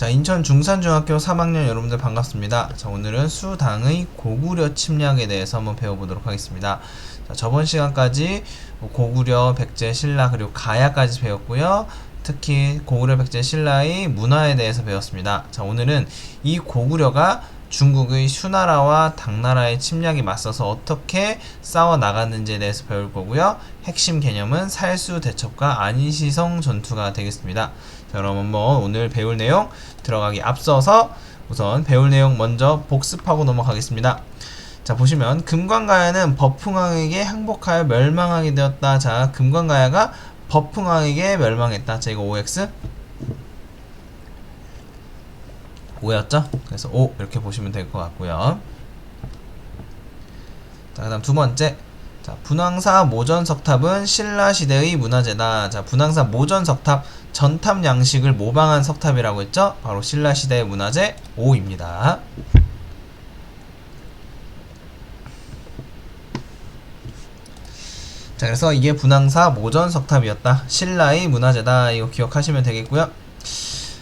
자, 인천 중산중학교 3학년 여러분들 반갑습니다. 자, 오늘은 수당의 고구려 침략에 대해서 한번 배워보도록 하겠습니다. 자, 저번 시간까지 고구려, 백제, 신라 그리고 가야까지 배웠고요. 특히 고구려, 백제, 신라의 문화에 대해서 배웠습니다. 자, 오늘은 이 고구려가 중국의 수나라와 당나라의 침략에 맞서서 어떻게 싸워 나갔는지에 대해서 배울 거고요. 핵심 개념은 살수 대첩과 안시성 전투가 되겠습니다. 자, 그럼 한번 오늘 배울 내용 들어가기 앞서서 우선 배울 내용 먼저 복습하고 넘어가겠습니다. 자, 보시면 금관가야는 버풍왕에게 항복하여 멸망하게 되었다. 자, 금관가야가 버풍왕에게 멸망했다. 자, 이거 OX 5였죠? 그래서 5 이렇게 보시면 될 것 같고요. 자, 그 다음 두 번째. 자, 분황사 모전석탑은 신라시대의 문화재다. 자, 분황사 모전석탑, 전탑 양식을 모방한 석탑이라고 했죠? 바로 신라시대의 문화재 5입니다. 자, 그래서 이게 분황사 모전석탑이었다. 신라의 문화재다. 이거 기억하시면 되겠고요.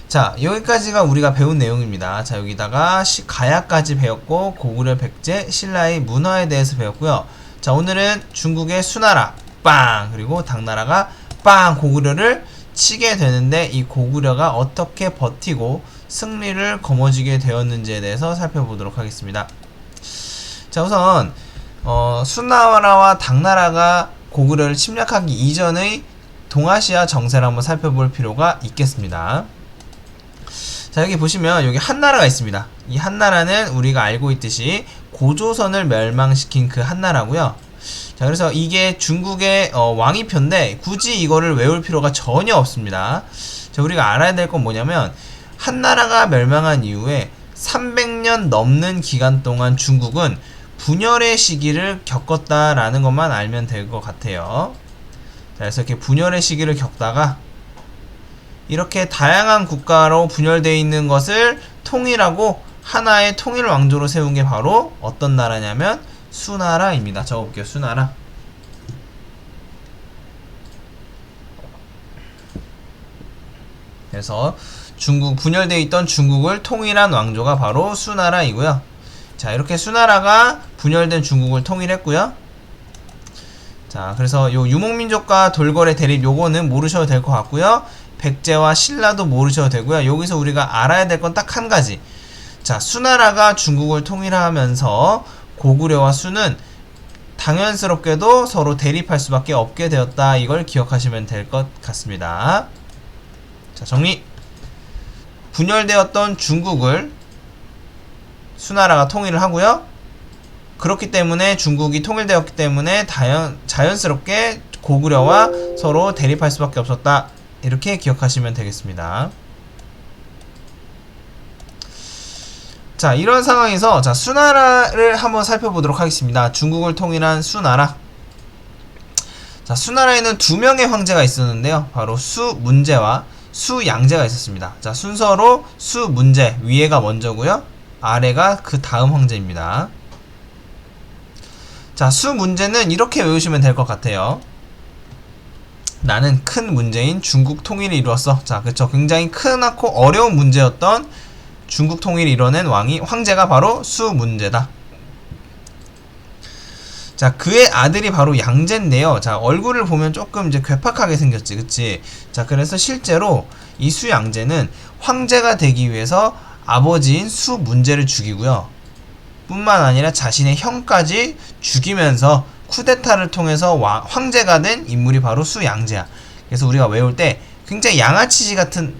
자, 여기까지가 우리가 배운 내용입니다. 자, 여기다가 가야까지 배웠고 고구려, 백제, 신라의 문화에 대해서 배웠고요. 자, 오늘은 중국의 수나라 빵 그리고 당나라가 빵 고구려를 치게 되는데 이 고구려가 어떻게 버티고 승리를 거머쥐게 되었는지에 대해서 살펴보도록 하겠습니다. 자, 우선 수나라와 당나라가 고구려를 침략하기 이전의 동아시아 정세를 한번 살펴볼 필요가 있겠습니다. 자, 여기 보시면 여기 한나라가 있습니다. 이 한나라는 우리가 알고 있듯이 고조선을 멸망시킨 그 한나라고요. 자, 그래서 이게 중국의 왕위표인데 굳이 이거를 외울 필요가 전혀 없습니다. 자, 우리가 알아야 될 건 뭐냐면 한나라가 멸망한 이후에 300년 넘는 기간 동안 중국은 분열의 시기를 겪었다라는 것만 알면 될 것 같아요. 자, 그래서 이렇게 분열의 시기를 겪다가 이렇게 다양한 국가로 분열되어 있는 것을 통일하고 하나의 통일 왕조로 세운 게 바로 어떤 나라냐면 수나라입니다. 적어볼게요. 수나라. 그래서 중국 분열되어 있던 중국을 통일한 왕조가 바로 수나라이고요. 자, 이렇게 수나라가 분열된 중국을 통일했고요. 자, 그래서 요 유목민족과 돌궐의 대립 요거는 모르셔도 될 것 같고요. 백제와 신라도 모르셔도 되고요. 여기서 우리가 알아야 될 건 딱 한 가지. 자, 수나라가 중국을 통일하면서 고구려와 수는 당연스럽게도 서로 대립할 수밖에 없게 되었다. 이걸 기억하시면 될 것 같습니다. 자, 정리. 분열되었던 중국을 수나라가 통일을 하고요. 그렇기 때문에 중국이 통일되었기 때문에 자연스럽게 고구려와 서로 대립할 수밖에 없었다. 이렇게 기억하시면 되겠습니다. 자, 이런 상황에서 자, 수나라를 한번 살펴보도록 하겠습니다. 중국을 통일한 수나라. 자, 수나라에는 두 명의 황제가 있었는데요. 바로 수문제와 수양제가 있었습니다. 자, 순서로 수문제 위에가 먼저고요. 아래가 그 다음 황제입니다. 자, 수문제는 이렇게 외우시면 될 것 같아요. 나는 큰 문제인 중국 통일을 이루었어. 자, 그쵸. 굉장히 크고 어려운 문제였던 중국 통일을 이뤄낸 황제가 바로 수문제다. 자, 그의 아들이 바로 양제인데요. 자, 얼굴을 보면 조금 이제 괴팍하게 생겼지, 그치? 자, 그래서 실제로 이 수양제는 황제가 되기 위해서 아버지인 수문제를 죽이고요. 뿐만 아니라 자신의 형까지 죽이면서 쿠데타를 통해서 황제가 된 인물이 바로 수양제야. 그래서 우리가 외울 때 굉장히 양아치지 같은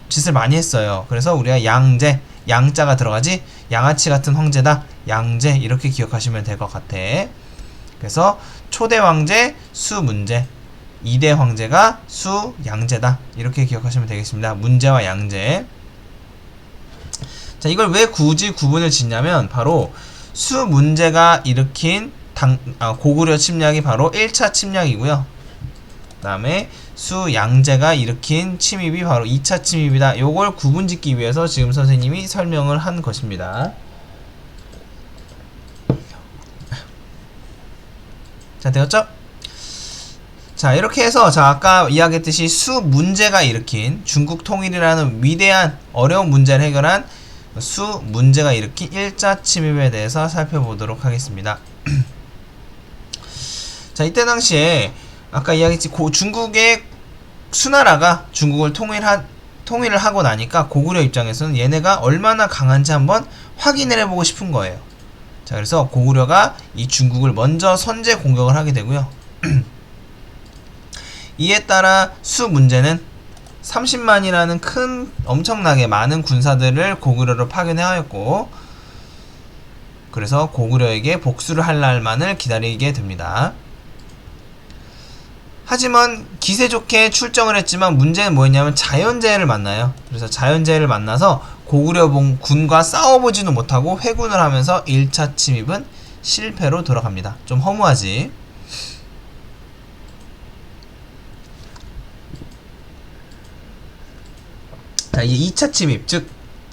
짓을 많이 했어요. 그래서 우리가 양제, 양자가 들어가지 양아치 같은 황제다. 양제 이렇게 기억하시면 될 것 같아. 그래서 초대 황제 수문제, 2대 황제가 수양제다. 이렇게 기억하시면 되겠습니다. 문제와 양제. 자, 이걸 왜 굳이 구분을 짓냐면 바로 수문제가 일으킨 고구려 침략이 바로 1차 침략이고요. 그 다음에 수양제가 일으킨 침입이 바로 2차 침입이다. 요걸 구분짓기 위해서 지금 선생님이 설명을 한 것입니다. 자, 되었죠? 자, 이렇게 해서 자 아까 이야기했듯이 수 문제가 일으킨 중국 통일이라는 위대한 어려운 문제를 해결한 수 문제가 일으킨 1차 침입에 대해서 살펴보도록 하겠습니다. 자, 이때 당시에 아까 이야기했지 중국의 수나라가 중국을 통일을 하고 나니까 고구려 입장에서는 얘네가 얼마나 강한지 한번 확인을 해보고 싶은 거예요. 자, 그래서 고구려가 이 중국을 먼저 선제 공격을 하게 되고요. 이에 따라 수 문제는 30만이라는 큰 엄청나게 많은 군사들을 고구려로 파견하였고, 그래서 고구려에게 복수를 할 날만을 기다리게 됩니다. 하지만 기세 좋게 출정을 했지만 문제는 뭐였냐면 자연재해를 만나요. 그래서 자연재해를 만나서 고구려 군과 싸워보지도 못하고 회군을 하면서 1차 침입은 실패로 돌아갑니다. 좀 허무하지. 자, 이제 2차 침입, 즉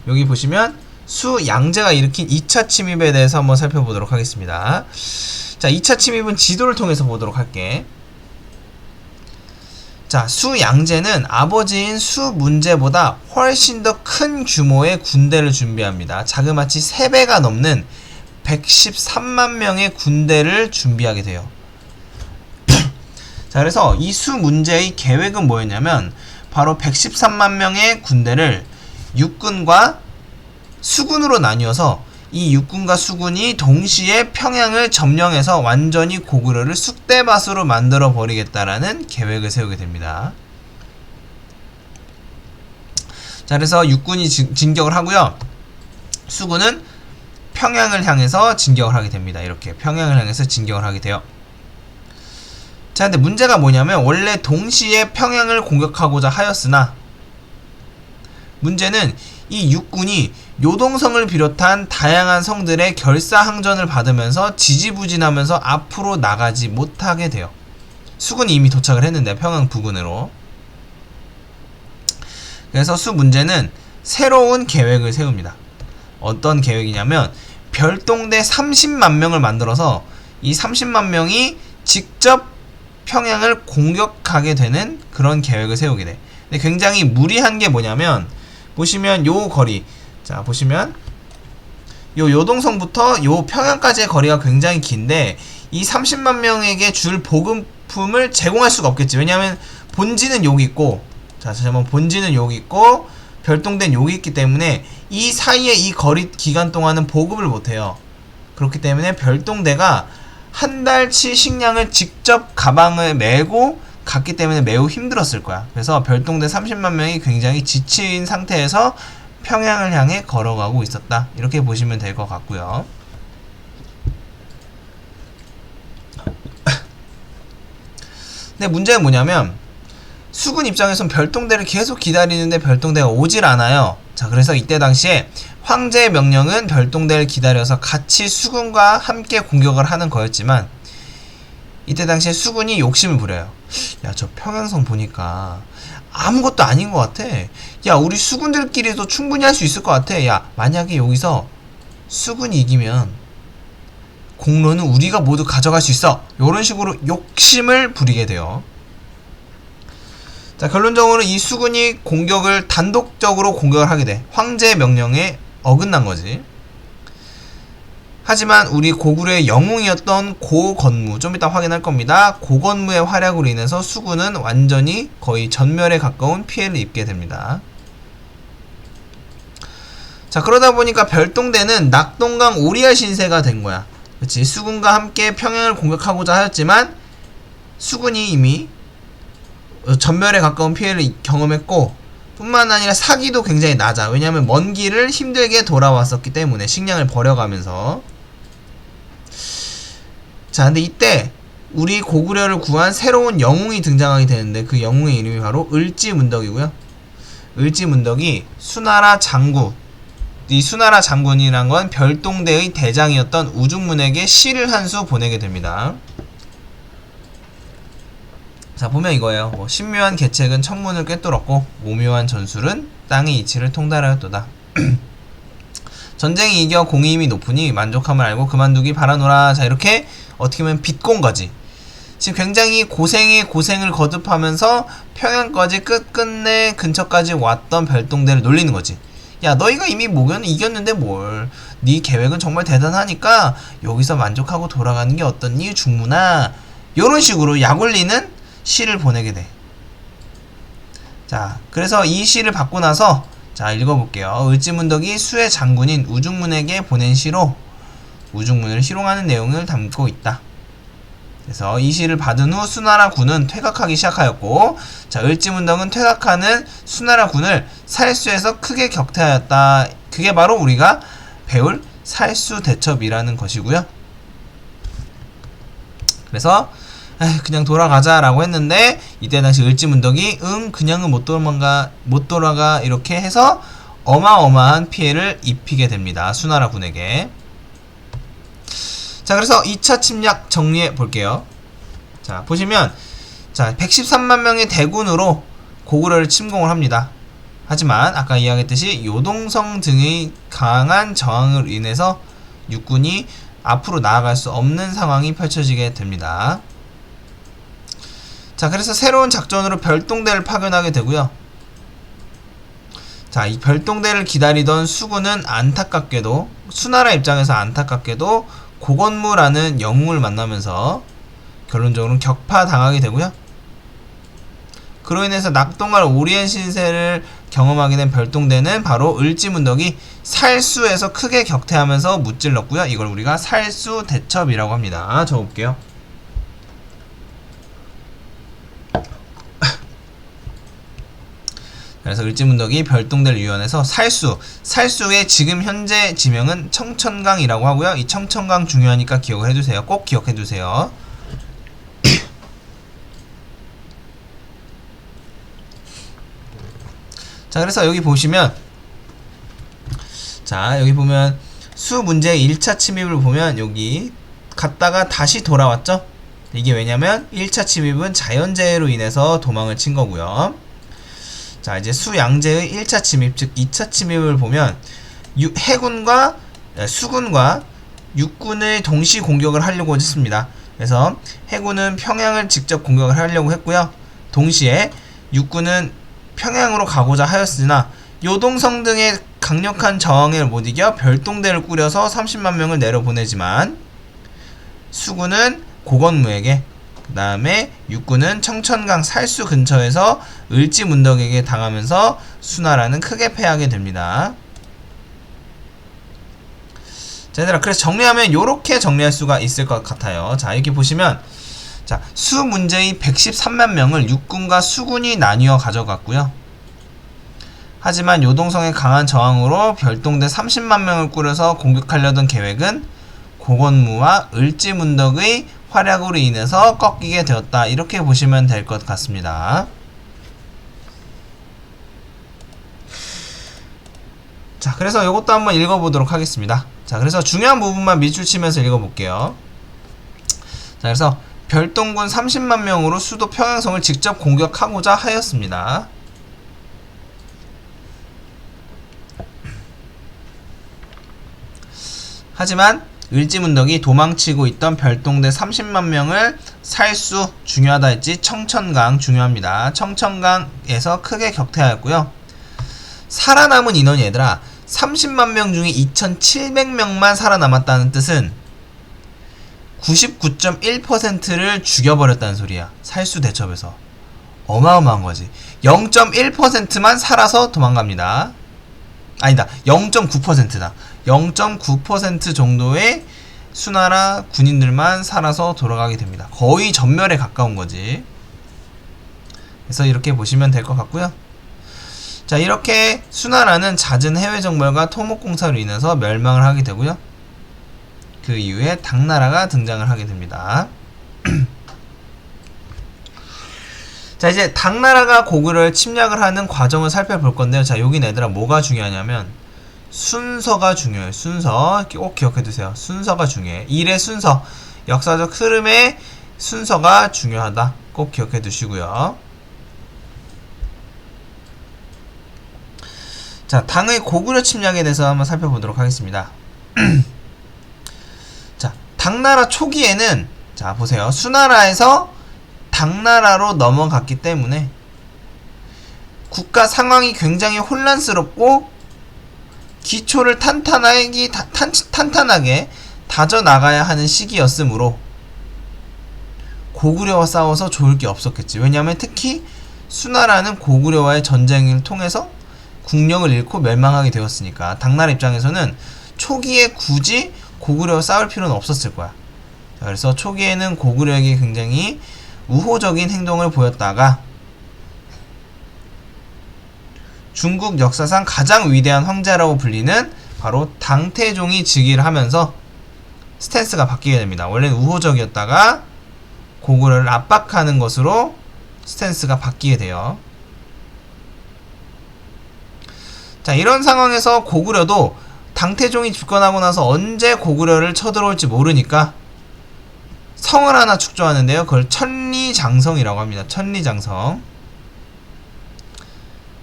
여기 보시면 수 양제가 일으킨 2차 침입에 대해서 한번 살펴보도록 하겠습니다. 자, 2차 침입은 지도를 통해서 보도록 할게. 자, 수 양제는 아버지인 수 문제보다 훨씬 더 큰 규모의 군대를 준비합니다. 자그마치 3배가 넘는 113만 명의 군대를 준비하게 돼요. 자, 그래서 이 수 문제의 계획은 뭐였냐면 바로 113만 명의 군대를 육군과 수군으로 나뉘어서 이 육군과 수군이 동시에 평양을 점령해서 완전히 고구려를 쑥대밭으로 만들어 버리겠다라는 계획을 세우게 됩니다. 자, 그래서 육군이 진격을 하고요. 수군은 평양을 향해서 진격을 하게 됩니다. 이렇게 평양을 향해서 진격을 하게 돼요. 자, 근데 문제가 뭐냐면 원래 동시에 평양을 공격하고자 하였으나 문제는 이 육군이 요동성을 비롯한 다양한 성들의 결사항전을 받으면서 지지부진하면서 앞으로 나가지 못하게 돼요. 수군이 이미 도착을 했는데 평양 부근으로. 그래서 수 문제는 새로운 계획을 세웁니다. 어떤 계획이냐면 별동대 30만 명을 만들어서 이 30만 명이 직접 평양을 공격하게 되는 그런 계획을 세우게 돼. 근데 굉장히 무리한 게 뭐냐면 보시면 요 거리, 자 보시면 요 요동성부터 요 평양까지의 거리가 굉장히 긴데 이 30만 명에게 줄 보급품을 제공할 수가 없겠지. 왜냐하면 본진은 여기 있고, 자 다시 한번 본진은 여기 있고 별동대는 여기 있기 때문에 이 사이에 이 거리 기간 동안은 보급을 못해요. 그렇기 때문에 별동대가 한 달치 식량을 직접 가방을 메고 갔기 때문에 매우 힘들었을 거야. 그래서 별동대 30만 명이 굉장히 지친 상태에서 평양을 향해 걸어가고 있었다. 이렇게 보시면 될 것 같고요. 근데 문제는 뭐냐면 수군 입장에선 별동대를 계속 기다리는데 별동대가 오질 않아요. 자, 그래서 이때 당시에 황제의 명령은 별동대를 기다려서 같이 수군과 함께 공격을 하는 거였지만 이때 당시에 수군이 욕심을 부려요. 야, 저 평양성 보니까 아무것도 아닌 것 같아. 야, 우리 수군들끼리도 충분히 할 수 있을 것 같아. 야, 만약에 여기서 수군이 이기면 공로는 우리가 모두 가져갈 수 있어. 이런 식으로 욕심을 부리게 돼요. 자, 결론적으로 이 수군이 공격을 단독적으로 공격을 하게 돼. 황제의 명령에 어긋난 거지. 하지만 우리 고구려의 영웅이었던 고건무, 좀 이따 확인할 겁니다. 고건무의 활약으로 인해서 수군은 완전히 거의 전멸에 가까운 피해를 입게 됩니다. 자, 그러다 보니까 별동대는 낙동강 오리알 신세가 된 거야. 그치? 수군과 함께 평양을 공격하고자 하였지만 수군이 이미 전멸에 가까운 피해를 경험했고 뿐만 아니라 사기도 굉장히 낮아. 왜냐하면 먼 길을 힘들게 돌아왔었기 때문에 식량을 버려가면서. 자, 근데 이때 우리 고구려를 구한 새로운 영웅이 등장하게 되는데 그 영웅의 이름이 바로 을지문덕이고요. 을지문덕이 수나라 장군, 이 수나라 장군이란 건 별동대의 대장이었던 우중문에게 시를 한 수 보내게 됩니다. 자, 보면 이거예요. 신묘한 계책은 천문을 꿰뚫었고 오묘한 전술은 땅의 이치를 통달하였도다. 전쟁이 이겨 공의 힘이 높으니 만족함을 알고 그만두기 바라노라. 자, 이렇게 어떻게 보면 비꼰 거지. 지금 굉장히 고생에 고생을 거듭하면서 평양까지 끝끝내 근처까지 왔던 별동대를 놀리는 거지. 야, 너희가 이미 이겼는데 뭘. 네 계획은 정말 대단하니까 여기서 만족하고 돌아가는 게 어떻니, 중문아. 요런 식으로 약올리는 시를 보내게 돼. 자, 그래서 이 시를 받고 나서 자, 읽어볼게요. 을지문덕이 수의 장군인 우중문에게 보낸 시로 우중문을 희롱하는 내용을 담고 있다. 그래서 이 시를 받은 후 수나라 군은 퇴각하기 시작하였고, 자, 을지문덕은 퇴각하는 수나라 군을 살수에서 크게 격퇴하였다. 그게 바로 우리가 배울 살수대첩이라는 것이고요. 그래서 그냥 돌아가자 라고 했는데, 이때 당시 을지문덕이 그냥은 못 돌아가 이렇게 해서 어마어마한 피해를 입히게 됩니다. 수나라 군에게. 자, 그래서 2차 침략 정리해 볼게요. 자, 보시면 자, 113만 명의 대군으로 고구려를 침공을 합니다. 하지만 아까 이야기했듯이 요동성 등의 강한 저항을 인해서 육군이 앞으로 나아갈 수 없는 상황이 펼쳐지게 됩니다. 자, 그래서 새로운 작전으로 별동대를 파견하게 되고요. 자, 이 별동대를 기다리던 수군은 안타깝게도, 수나라 입장에서 안타깝게도 고건무라는 영웅을 만나면서 결론적으로 격파당하게 되고요. 그로 인해서 낙동할 오리엔 신세를 경험하게 된 별동대는 바로 을지문덕이 살수에서 크게 격퇴하면서 무찔렀고요. 이걸 우리가 살수대첩이라고 합니다. 적어볼게요. 그래서 을지문덕이 별동대를 유연해서 살수의 지금 현재 지명은 청천강이라고 하고요. 이 청천강 중요하니까 기억을 해두세요. 꼭 기억해두세요. 자, 그래서 여기 보시면, 자, 여기 보면 수 문제의 1차 침입을 보면 여기 갔다가 다시 돌아왔죠. 이게 왜냐면 1차 침입은 자연재해로 인해서 도망을 친 거고요. 자, 이제 수양제의 1차 침입, 즉 2차 침입을 보면 해군과 수군과 육군의 동시 공격을 하려고 했습니다. 그래서 해군은 평양을 직접 공격을 하려고 했고요. 동시에 육군은 평양으로 가고자 하였으나 요동성 등의 강력한 저항을 못 이겨 별동대를 꾸려서 30만 명을 내려보내지만, 수군은 고건무에게, 그 다음에 육군은 청천강 살수 근처에서 을지문덕에게 당하면서 수나라는 크게 패하게 됩니다. 자, 얘들아, 그래서 정리하면 요렇게 정리할 수가 있을 것 같아요. 자, 이렇게 보시면, 자, 수 문제의 113만 명을 육군과 수군이 나뉘어 가져갔고요. 하지만 요동성의 강한 저항으로 별동대 30만 명을 꾸려서 공격하려던 계획은 고건무와 을지문덕의 활약으로 인해서 꺾이게 되었다. 이렇게 보시면 될 것 같습니다. 자, 그래서 이것도 한번 읽어보도록 하겠습니다. 자, 그래서 중요한 부분만 밑줄 치면서 읽어볼게요. 자, 그래서 별동군 30만 명으로 수도 평양성을 직접 공격하고자 하였습니다. 하지만 을지문덕이 도망치고 있던 별동대 30만 명을 살수, 중요하다 했지, 청천강 중요합니다. 청천강에서 크게 격퇴하였고요. 살아남은 인원이, 얘들아, 30만 명 중에 2,700명만 살아남았다는 뜻은 99.1%를 죽여버렸다는 소리야. 살수대첩에서. 어마어마한 거지. 0.1%만 살아서 도망갑니다. 아니다, 0.9%다. 0.9% 정도의 수나라 군인들만 살아서 돌아가게 됩니다. 거의 전멸에 가까운 거지. 그래서 이렇게 보시면 될 것 같고요. 자, 이렇게 수나라는 잦은 해외 정벌과 토목공사로 인해서 멸망을 하게 되고요. 그 이후에 당나라가 등장을 하게 됩니다. 자, 이제 당나라가 고구려를 침략을 하는 과정을 살펴볼 건데요. 자, 여긴 얘들아 뭐가 중요하냐면 순서가 중요해요. 순서 꼭 기억해두세요. 순서가 중요해. 일의 순서, 역사적 흐름의 순서가 중요하다. 꼭 기억해두시고요. 자, 당의 고구려 침략에 대해서 한번 살펴보도록 하겠습니다. 자, 당나라 초기에는 자, 보세요. 수나라에서 당나라로 넘어갔기 때문에 국가 상황이 굉장히 혼란스럽고 기초를 탄탄하게 다져나가야 하는 시기였으므로 고구려와 싸워서 좋을 게 없었겠지. 왜냐하면 특히 수나라는 고구려와의 전쟁을 통해서 국력을 잃고 멸망하게 되었으니까 당나라 입장에서는 초기에 굳이 고구려와 싸울 필요는 없었을 거야. 자, 그래서 초기에는 고구려에게 굉장히 우호적인 행동을 보였다가 중국 역사상 가장 위대한 황제라고 불리는 바로 당태종이 즉위를 하면서 스탠스가 바뀌게 됩니다. 원래는 우호적이었다가 고구려를 압박하는 것으로 스탠스가 바뀌게 돼요. 자, 이런 상황에서 고구려도 당태종이 집권하고 나서 언제 고구려를 쳐들어올지 모르니까 성을 하나 축조하는데요. 그걸 천리장성이라고 합니다. 천리장성.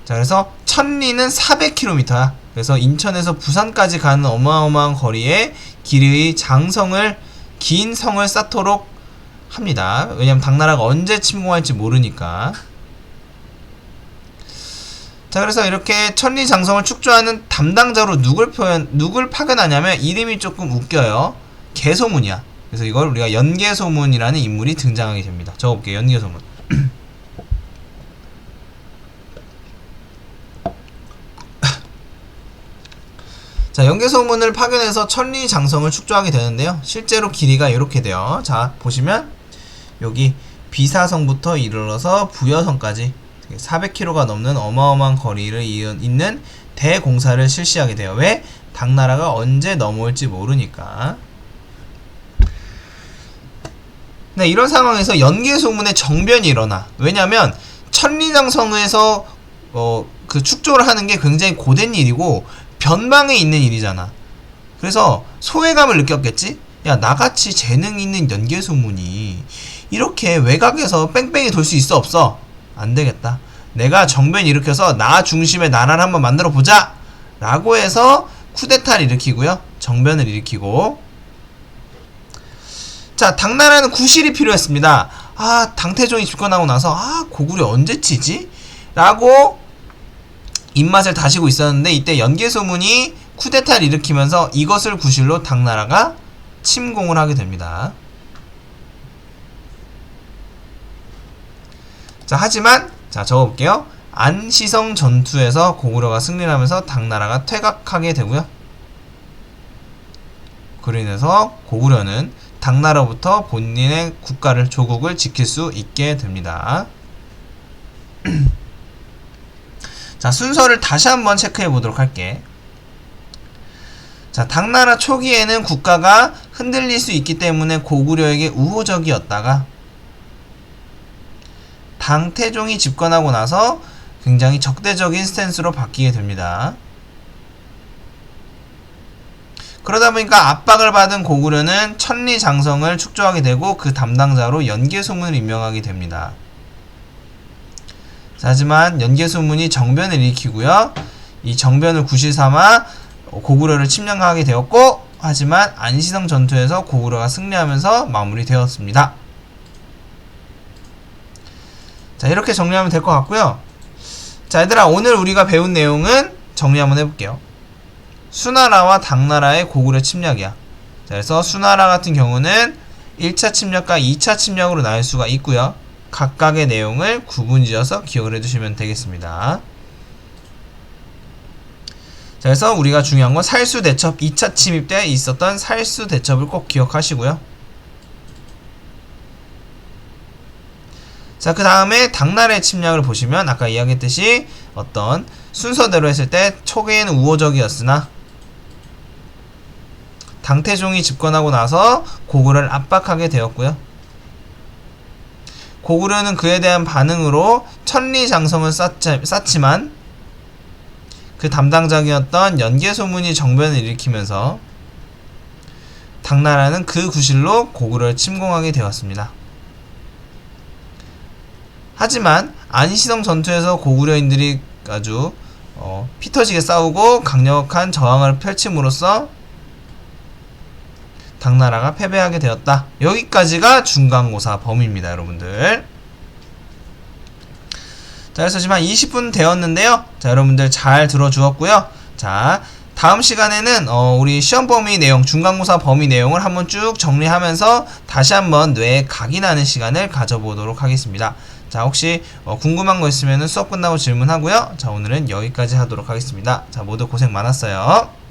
자, 그래서 천리는 400km야. 그래서 인천에서 부산까지 가는 어마어마한 거리에 길의 장성을, 긴 성을 쌓도록 합니다. 왜냐면 당나라가 언제 침공할지 모르니까. 자, 그래서 이렇게 천리장성을 축조하는 담당자로 누굴 파견하냐면 이름이 조금 웃겨요. 개소문이야. 그래서 이걸 우리가 연개소문이라는 인물이 등장하게 됩니다. 적어볼게요. 연개소문. 자, 연개소문을 파견해서 천리장성을 축조하게 되는데요. 실제로 길이가 이렇게 돼요. 자, 보시면 여기 비사성부터 이르러서 부여성까지 400km가 넘는 어마어마한 거리를 잇는 대공사를 실시하게 돼요. 왜? 당나라가 언제 넘어올지 모르니까. 네, 이런 상황에서 연개소문의 정변이 일어나. 왜냐면 천리장성에서 그 축조를 하는 게 굉장히 고된 일이고 변방에 있는 일이잖아. 그래서 소외감을 느꼈겠지? 야, 나같이 재능 있는 연개소문이 이렇게 외곽에서 뺑뺑이 돌 수 있어 없어? 안 되겠다. 내가 정변 일으켜서 나 중심의 나라를 한번 만들어 보자! 라고 해서 쿠데타를 일으키고요. 정변을 일으키고. 자, 당나라는 구실이 필요했습니다. 아, 당태종이 집권하고 나서 고구려 언제 치지? 라고 입맛을 다시고 있었는데 이때 연개소문이 쿠데타를 일으키면서 이것을 구실로 당나라가 침공을 하게 됩니다. 자, 하지만 자, 적어볼게요. 안시성 전투에서 고구려가 승리를 하면서 당나라가 퇴각하게 되고요. 그로 인해서 고구려는 당나라부터 본인의 국가를, 조국을 지킬 수 있게 됩니다. 자, 순서를 다시 한번 체크해 보도록 할게. 자, 당나라 초기에는 국가가 흔들릴 수 있기 때문에 고구려에게 우호적이었다가 당태종이 집권하고 나서 굉장히 적대적인 스탠스로 바뀌게 됩니다. 그러다 보니까 압박을 받은 고구려는 천리장성을 축조하게 되고 그 담당자로 연개소문을 임명하게 됩니다. 자, 하지만 연개소문이 정변을 일으키고요. 이 정변을 구실삼아 고구려를 침략하게 되었고, 하지만 안시성 전투에서 고구려가 승리하면서 마무리되었습니다. 자, 이렇게 정리하면 될 것 같고요. 자, 얘들아, 오늘 우리가 배운 내용은 정리 한번 해볼게요. 수나라와 당나라의 고구려 침략이야. 자, 그래서 수나라 같은 경우는 1차 침략과 2차 침략으로 나눌 수가 있고요. 각각의 내용을 구분지어서 기억을 해두시면 되겠습니다. 자, 그래서 우리가 중요한 건 살수대첩, 2차 침입 때 있었던 살수대첩을 꼭 기억하시고요. 자, 그 다음에 당나라의 침략을 보시면 아까 이야기했듯이 어떤 순서대로 했을 때 초기에는 우호적이었으나 당태종이 집권하고 나서 고구려를 압박하게 되었고요. 고구려는 그에 대한 반응으로 천리장성을 쌓지만 그 담당자였던 연개소문이 정변을 일으키면서 당나라는 그 구실로 고구려를 침공하게 되었습니다. 하지만 안시성 전투에서 고구려인들이 아주 피터지게 싸우고 강력한 저항을 펼침으로써 당나라가 패배하게 되었다. 여기까지가 중간고사 범위입니다, 여러분들. 자, 그래서 지금 한 20분 되었는데요. 자, 여러분들 잘 들어주었고요. 자, 다음 시간에는 우리 시험 범위 내용, 중간고사 범위 내용을 한번 쭉 정리하면서 다시 한번 뇌에 각이 나는 시간을 가져보도록 하겠습니다. 자, 혹시 궁금한 거 있으면 수업 끝나고 질문하고요. 자, 오늘은 여기까지 하도록 하겠습니다. 자, 모두 고생 많았어요.